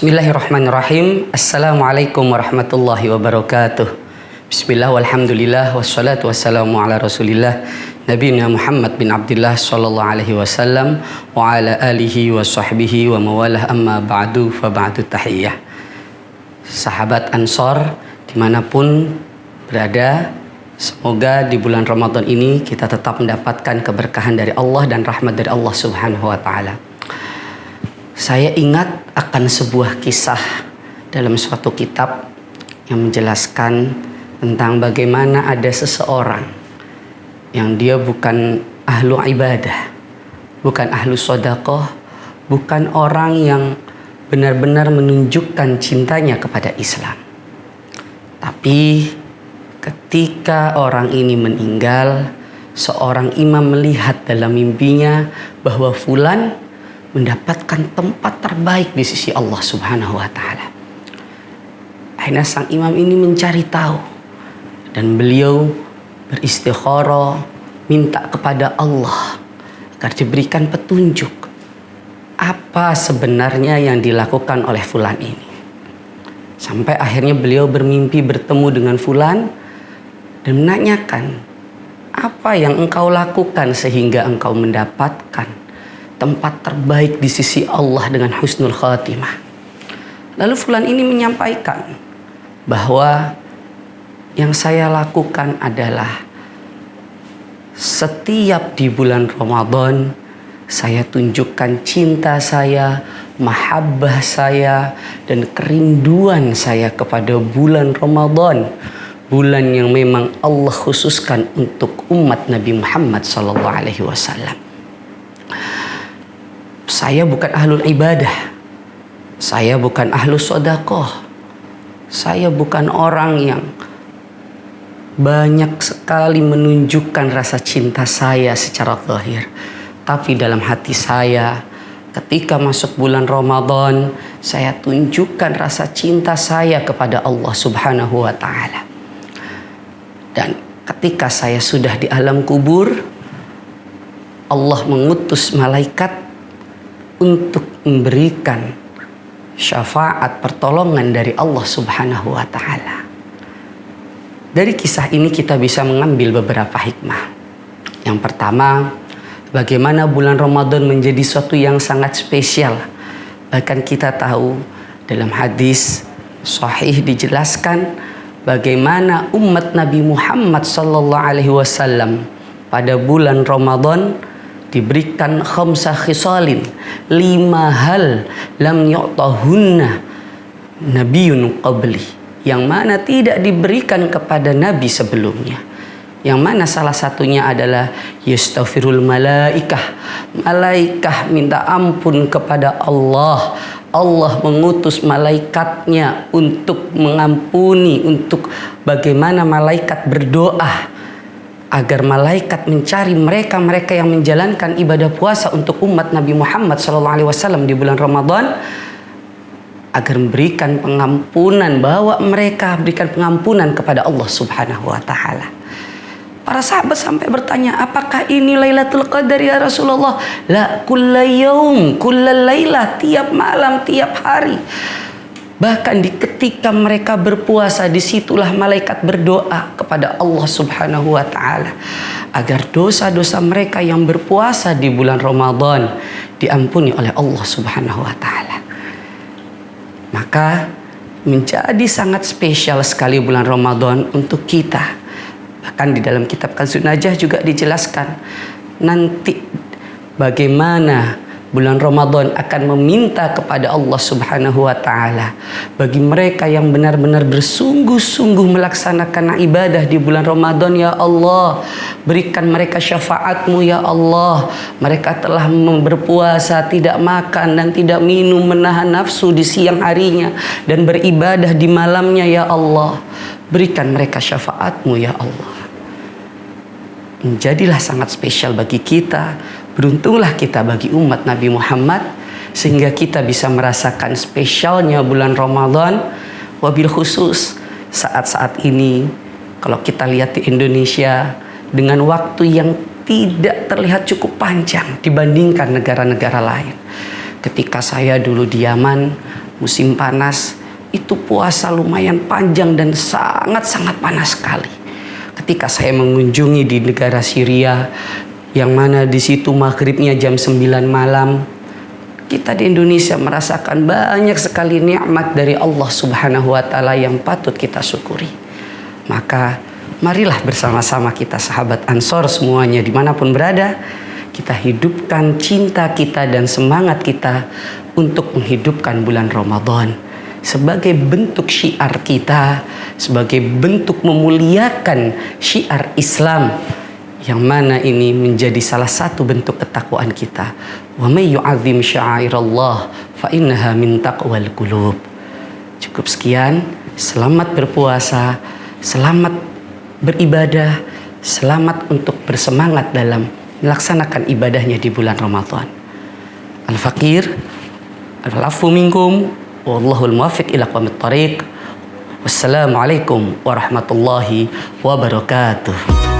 Bismillahirrahmanirrahim. Assalamualaikum warahmatullahi wabarakatuh. Bismillah walhamdulillah wassalatu wassalamu ala rasulillah Nabiina Muhammad bin Abdullah sallallahu alaihi wasallam wa ala alihi wa sahbihi wa mawalah, amma ba'du fa ba'du tahiyyah. Sahabat Ansor dimanapun berada, semoga di bulan Ramadan ini kita tetap mendapatkan keberkahan dari Allah dan rahmat dari Allah subhanahu wa ta'ala. Saya ingat akan sebuah kisah dalam suatu kitab yang menjelaskan tentang bagaimana ada seseorang yang dia bukan ahlu ibadah, bukan ahlu sedekah, bukan orang yang benar-benar menunjukkan cintanya kepada Islam. Tapi ketika orang ini meninggal, seorang imam melihat dalam mimpinya bahwa fulan mendapatkan tempat terbaik di sisi Allah subhanahu wa ta'ala. Akhirnya sang imam ini mencari tahu, dan beliau beristikharah, minta kepada Allah agar diberikan petunjuk apa sebenarnya yang dilakukan oleh fulan ini. Sampai akhirnya beliau bermimpi bertemu dengan fulan dan menanyakan, apa yang engkau lakukan sehingga engkau mendapatkan tempat terbaik di sisi Allah dengan husnul khatimah. Lalu fulan ini menyampaikan bahwa yang saya lakukan adalah setiap di bulan Ramadan saya tunjukkan cinta saya, mahabbah saya, dan kerinduan saya kepada bulan Ramadan, bulan yang memang Allah khususkan untuk umat Nabi Muhammad SAW. Saya bukan ahlul ibadah, saya bukan ahlu sedekah, saya bukan orang yang banyak sekali menunjukkan rasa cinta saya secara zahir. Tapi dalam hati saya, ketika masuk bulan Ramadan, saya tunjukkan rasa cinta saya kepada Allah subhanahu wa ta'ala. Dan ketika saya sudah di alam kubur, Allah mengutus malaikat untuk memberikan syafaat pertolongan dari Allah subhanahu wa ta'ala. Dari kisah ini kita bisa mengambil beberapa hikmah. Yang pertama, bagaimana bulan Ramadan menjadi suatu yang sangat spesial. Bahkan kita tahu dalam hadis sahih dijelaskan bagaimana umat Nabi Muhammad SAW pada bulan Ramadan diberikan khamsah khisalin, 5 hal lam yu'tahunna nabiyyun qabli, yang mana tidak diberikan kepada nabi sebelumnya. Yang mana salah satunya adalah yastaghfirul malaikah, malaikah minta ampun kepada Allah. Allah mengutus malaikatnya untuk mengampuni, untuk bagaimana malaikat berdoa agar malaikat mencari mereka-mereka yang menjalankan ibadah puasa untuk umat Nabi Muhammad SAW di bulan Ramadan, agar memberikan pengampunan, bahwa mereka berikan pengampunan kepada Allah subhanahu wa ta'ala. Para sahabat sampai bertanya, apakah ini Lailatul Qadar ya Rasulullah? La, kulla yaum, kulla lailah, tiap malam, tiap hari. Bahkan ketika mereka berpuasa, disitulah malaikat berdoa kepada Allah subhanahu wa ta'ala agar dosa-dosa mereka yang berpuasa di bulan Ramadan diampuni oleh Allah subhanahu wa ta'ala. Maka menjadi sangat spesial sekali bulan Ramadan untuk kita. Bahkan di dalam kitab Kanzun Najah juga dijelaskan nanti bagaimana bulan Ramadan akan meminta kepada Allah subhanahu wa ta'ala bagi mereka yang benar-benar bersungguh-sungguh melaksanakan ibadah di bulan Ramadan. Ya Allah, berikan mereka syafaat-Mu ya Allah. Mereka telah berpuasa, tidak makan dan tidak minum, menahan nafsu di siang harinya dan beribadah di malamnya ya Allah. Berikan mereka syafaat-Mu ya Allah. Menjadilah sangat spesial bagi kita. Beruntunglah kita bagi umat Nabi Muhammad sehingga kita bisa merasakan spesialnya bulan Ramadan. Wabil khusus saat-saat ini kalau kita lihat di Indonesia dengan waktu yang tidak terlihat cukup panjang dibandingkan negara-negara lain. Ketika saya dulu di Yaman, musim panas, itu puasa lumayan panjang dan sangat-sangat panas sekali. Ketika saya mengunjungi di negara Syria, yang mana di situ maghribnya jam 9 malam, kita di Indonesia merasakan banyak sekali nikmat dari Allah Subhanahu wa Ta'ala yang patut kita syukuri. Maka marilah bersama-sama kita sahabat Ansor semuanya dimanapun berada, kita hidupkan cinta kita dan semangat kita untuk menghidupkan bulan Ramadan sebagai bentuk syiar kita, sebagai bentuk memuliakan syiar Islam, yang mana ini menjadi salah satu bentuk ketakwaan kita. Wa may yu'azzim sya'airallah fa innaha min taqwal qulub. Cukup sekian, selamat berpuasa, selamat beribadah, selamat untuk bersemangat dalam melaksanakan ibadahnya di bulan Ramadan. Al-Fakir, al-afu minkum, wallahul muwaffiq ila aqwamit thariq. Wassalamualaikum warahmatullahi wabarakatuh.